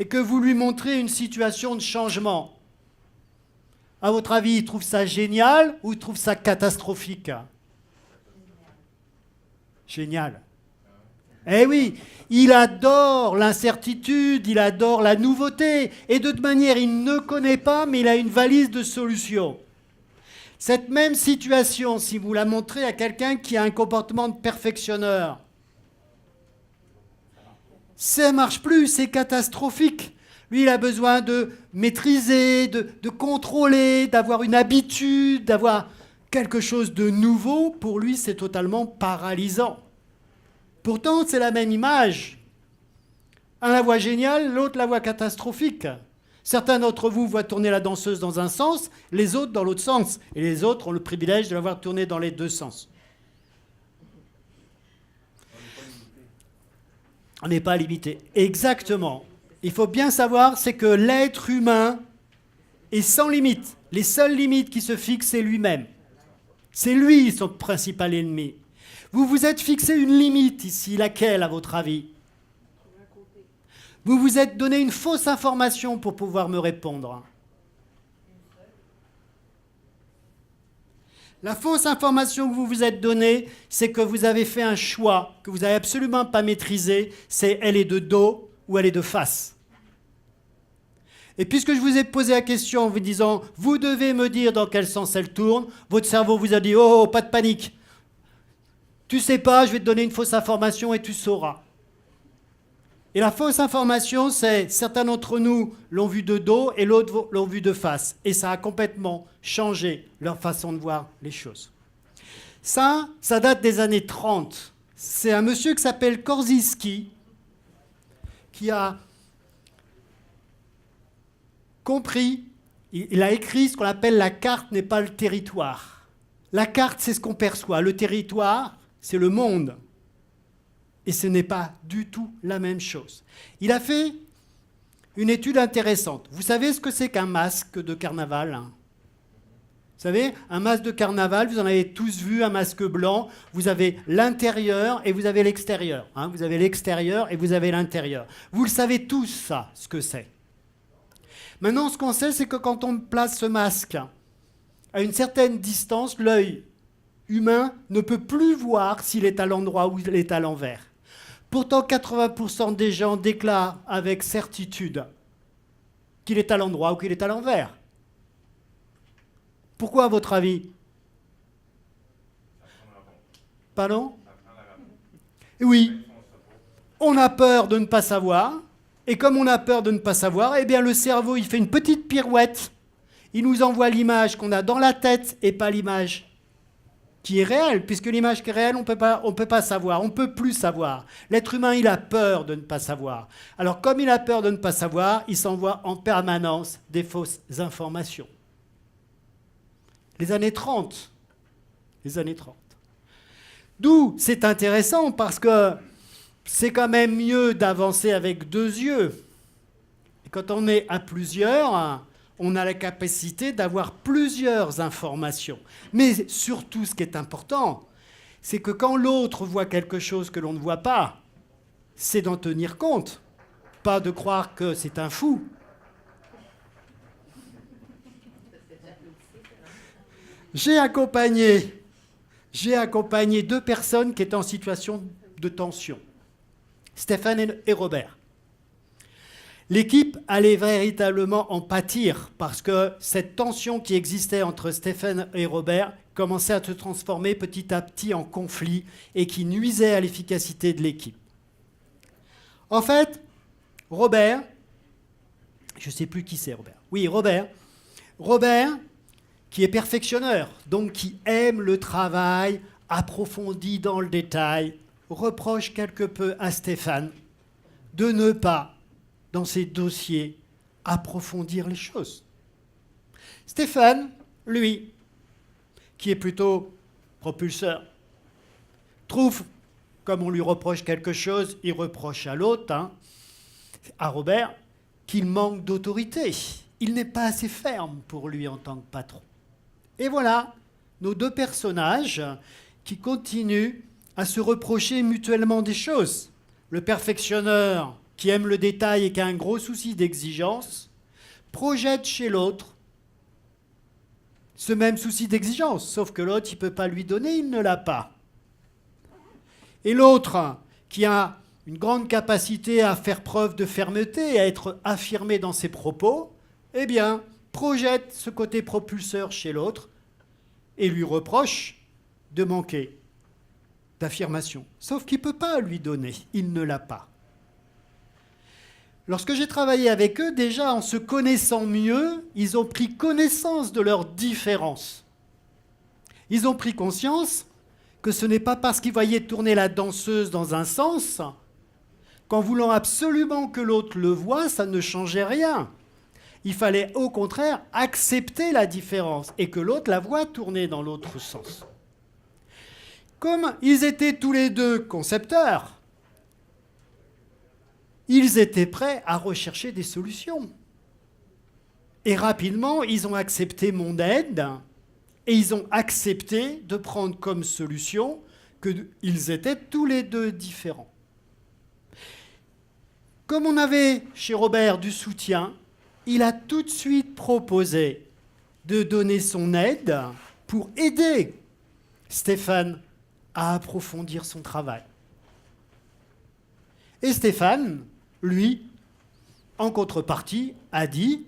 et que vous lui montrez une situation de changement, à votre avis, il trouve ça génial ou il trouve ça catastrophique? Génial. Eh oui, il adore l'incertitude, il adore la nouveauté. Et de toute manière, il ne connaît pas, mais il a une valise de solutions. Cette même situation, si vous la montrez à quelqu'un qui a un comportement de perfectionneur, ça ne marche plus, c'est catastrophique. Lui, il a besoin de maîtriser, de contrôler, d'avoir une habitude, d'avoir quelque chose de nouveau. Pour lui, c'est totalement paralysant. Pourtant, c'est la même image. Un la voit géniale, l'autre la voit catastrophique. Certains d'entre vous voient tourner la danseuse dans un sens, les autres dans l'autre sens. Et les autres ont le privilège de la voir tourner dans les deux sens. On n'est pas limité. Exactement. Il faut bien savoir, c'est que l'être humain est sans limite. Les seules limites qui se fixent, c'est lui-même. C'est lui son principal ennemi. Vous vous êtes fixé une limite ici, laquelle, à votre avis? Vous vous êtes donné une fausse information pour pouvoir me répondre. La fausse information que vous vous êtes donnée, c'est que vous avez fait un choix que vous n'avez absolument pas maîtrisé, c'est elle est de dos ou elle est de face. Et puisque je vous ai posé la question en vous disant « Vous devez me dire dans quel sens elle tourne », votre cerveau vous a dit « Oh, pas de panique. Tu sais pas, je vais te donner une fausse information et tu sauras. » Et la fausse information, c'est certains d'entre nous l'ont vu de dos et l'autre l'ont vu de face. Et ça a complètement changé leur façon de voir les choses. Ça date des années 30. C'est un monsieur qui s'appelle Korzybski qui a compris, il a écrit ce qu'on appelle la carte n'est pas le territoire. La carte, c'est ce qu'on perçoit. Le territoire, c'est le monde. Et ce n'est pas du tout la même chose. Il a fait une étude intéressante. Vous savez ce que c'est qu'un masque de carnaval ? Vous savez, un masque de carnaval, vous en avez tous vu, un masque blanc. Vous avez l'intérieur et vous avez l'extérieur. Vous avez l'extérieur et vous avez l'intérieur. Vous le savez tous, ça, ce que c'est. Maintenant, ce qu'on sait, c'est que quand on place ce masque à une certaine distance, l'œil humain ne peut plus voir s'il est à l'endroit ou il est à l'envers. Pourtant, 80% des gens déclarent avec certitude qu'il est à l'endroit ou qu'il est à l'envers. Pourquoi, à votre avis ? Pardon ? Oui. On a peur de ne pas savoir. Et comme on a peur de ne pas savoir, eh bien le cerveau, il fait une petite pirouette. Il nous envoie l'image qu'on a dans la tête et pas l'image qui est réelle, puisque l'image qui est réelle, on peut pas savoir, on ne peut plus savoir. L'être humain, il a peur de ne pas savoir. Alors, comme il a peur de ne pas savoir, il s'envoie en permanence des fausses informations. Les années 30. Les années 30. D'où c'est intéressant, parce que c'est quand même mieux d'avancer avec deux yeux. Et quand on est à plusieurs, on a la capacité d'avoir plusieurs informations. Mais surtout, ce qui est important, c'est que quand l'autre voit quelque chose que l'on ne voit pas, c'est d'en tenir compte, pas de croire que c'est un fou. J'ai accompagné 2 personnes qui étaient en situation de tension, Stéphane et Robert. L'équipe allait véritablement en pâtir parce que cette tension qui existait entre Stéphane et Robert commençait à se transformer petit à petit en conflit et qui nuisait à l'efficacité de l'équipe. En fait, Robert, je ne sais plus qui c'est Robert. Oui, Robert, qui est perfectionneur, donc qui aime le travail approfondi dans le détail, reproche quelque peu à Stéphane de ne pas, dans ses dossiers, approfondir les choses. Stéphane, lui, qui est plutôt propulseur, trouve, comme on lui reproche quelque chose, il reproche à l'autre, à Robert, qu'il manque d'autorité. Il n'est pas assez ferme pour lui en tant que patron. Et voilà nos 2 personnages qui continuent à se reprocher mutuellement des choses. Le perfectionneur, qui aime le détail et qui a un gros souci d'exigence, projette chez l'autre ce même souci d'exigence, sauf que l'autre, il ne peut pas lui donner, il ne l'a pas. Et l'autre, qui a une grande capacité à faire preuve de fermeté et à être affirmé dans ses propos, eh bien, projette ce côté propulseur chez l'autre et lui reproche de manquer d'affirmation. Sauf qu'il ne peut pas lui donner, il ne l'a pas. Lorsque j'ai travaillé avec eux, déjà en se connaissant mieux, ils ont pris connaissance de leurs différences. Ils ont pris conscience que ce n'est pas parce qu'ils voyaient tourner la danseuse dans un sens, qu'en voulant absolument que l'autre le voie, ça ne changeait rien. Il fallait au contraire accepter la différence et que l'autre la voie tourner dans l'autre sens. Comme ils étaient tous les 2 concepteurs, ils étaient prêts à rechercher des solutions. Et rapidement, ils ont accepté mon aide et ils ont accepté de prendre comme solution qu'ils étaient tous les 2 différents. Comme on avait chez Robert du soutien, il a tout de suite proposé de donner son aide pour aider Stéphane à approfondir son travail. Et Stéphane, lui, en contrepartie, a dit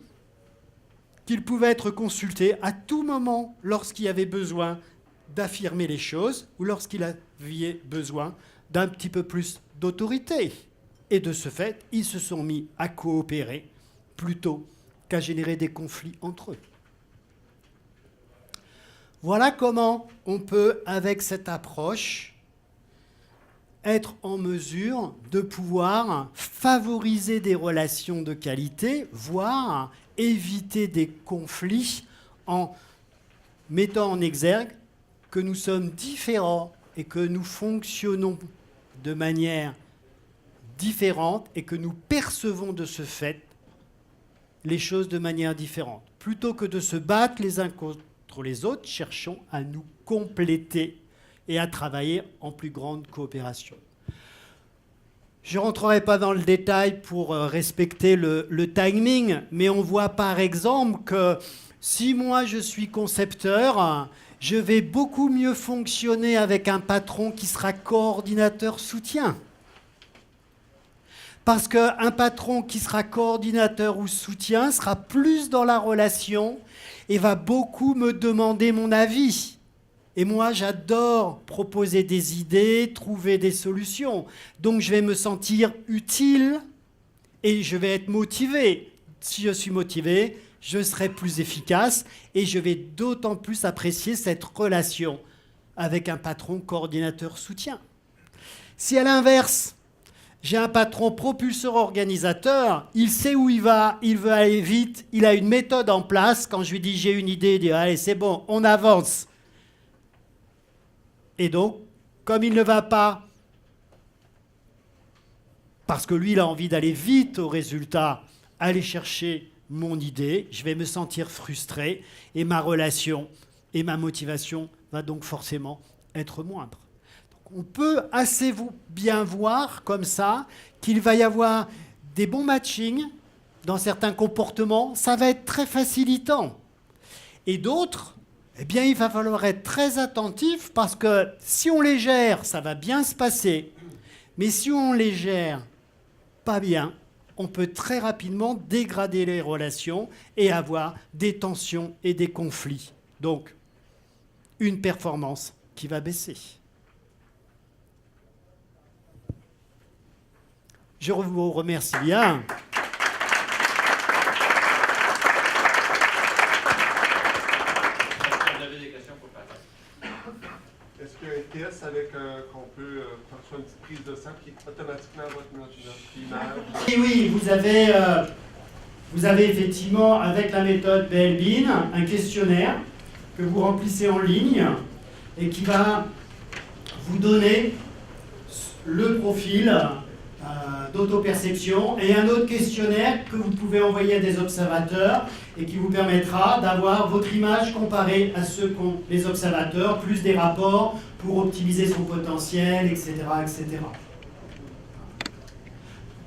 qu'il pouvait être consulté à tout moment lorsqu'il y avait besoin d'affirmer les choses ou lorsqu'il avait besoin d'un petit peu plus d'autorité. Et de ce fait, ils se sont mis à coopérer plutôt qu'à générer des conflits entre eux. Voilà comment on peut, avec cette approche, être en mesure de pouvoir favoriser des relations de qualité, voire éviter des conflits en mettant en exergue que nous sommes différents et que nous fonctionnons de manière différente et que nous percevons de ce fait les choses de manière différente. Plutôt que de se battre les uns contre les autres, cherchons à nous compléter et à travailler en plus grande coopération. Je ne rentrerai pas dans le détail pour respecter le timing, mais on voit par exemple que si moi je suis concepteur, je vais beaucoup mieux fonctionner avec un patron qui sera coordinateur soutien. Parce qu'un patron qui sera coordinateur ou soutien sera plus dans la relation et va beaucoup me demander mon avis. Et moi, j'adore proposer des idées, trouver des solutions. Donc, je vais me sentir utile et je vais être motivé. Si je suis motivé, je serai plus efficace et je vais d'autant plus apprécier cette relation avec un patron coordinateur soutien. Si à l'inverse, j'ai un patron propulseur organisateur, il sait où il va, il veut aller vite, il a une méthode en place. Quand je lui dis j'ai une idée, il dit allez c'est bon, on avance. Et donc, comme il ne va pas, parce que lui il a envie d'aller vite au résultat, aller chercher mon idée, je vais me sentir frustré et ma relation et ma motivation va donc forcément être moindre. On peut assez bien voir comme ça qu'il va y avoir des bons matchings dans certains comportements. Ça va être très facilitant. Et d'autres, eh bien, il va falloir être très attentif parce que si on les gère, ça va bien se passer. Mais si on les gère pas bien, on peut très rapidement dégrader les relations et avoir des tensions et des conflits. Donc, une performance qui va baisser. Je vous remercie bien. Vous avez des questions pour Patrick? Est-ce qu'il y a un test avec qu'on peut faire une petite prise de sang qui automatiquement votre image? Oui, vous avez effectivement, avec la méthode BLBIN, un questionnaire que vous remplissez en ligne et qui va vous donner le profil d'autoperception et un autre questionnaire que vous pouvez envoyer à des observateurs et qui vous permettra d'avoir votre image comparée à ceux qu'ont les observateurs, plus des rapports pour optimiser son potentiel, etc., etc.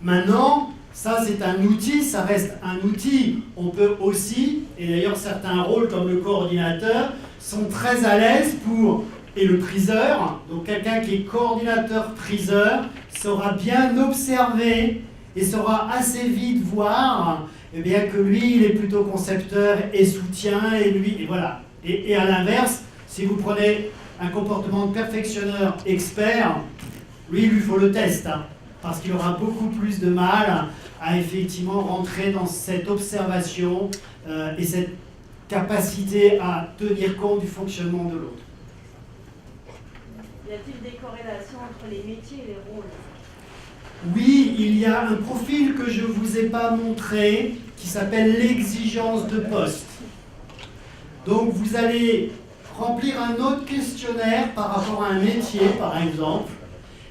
Maintenant, ça c'est un outil, ça reste un outil. On peut aussi, et d'ailleurs certains rôles comme le coordinateur, sont très à l'aise pour... Et le priseur, donc quelqu'un qui est coordinateur-priseur, saura bien observer et saura assez vite voir eh bien, que lui, il est plutôt concepteur et soutien, et lui, et voilà. Et à l'inverse, si vous prenez un comportement de perfectionneur expert, lui, il lui faut le test, hein, parce qu'il aura beaucoup plus de mal à effectivement rentrer dans cette observation et cette capacité à tenir compte du fonctionnement de l'autre. Y a-t-il des corrélations entre les métiers et les rôles? Oui, il y a un profil que je ne vous ai pas montré qui s'appelle l'exigence de poste. Donc vous allez remplir un autre questionnaire par rapport à un métier, par exemple,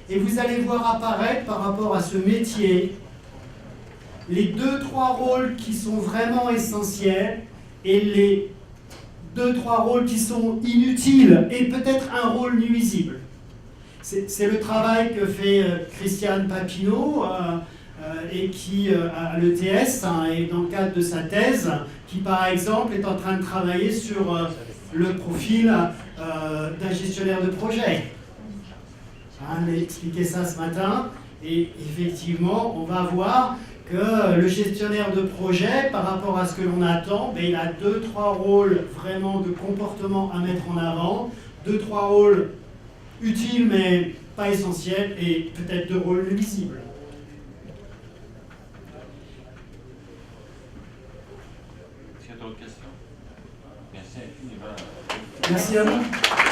et vous allez voir apparaître par rapport à ce métier les 2-3 rôles qui sont vraiment essentiels et les 2-3 rôles qui sont inutiles et peut-être un rôle nuisible. C'est le travail que fait Christiane Papineau et qui, à l'ETS, et dans le cadre de sa thèse, qui par exemple est en train de travailler sur le profil d'un gestionnaire de projet. Elle a expliqué ça ce matin et effectivement on va voir que le gestionnaire de projet, par rapport à ce que l'on attend, ben, il a 2-3 rôles vraiment de comportement à mettre en avant, 2-3 rôles utiles mais pas essentiels, et peut-être 2 rôles nuisibles. Est-ce qu'il y a d'autres questions? Merci infiniment. Merci à vous.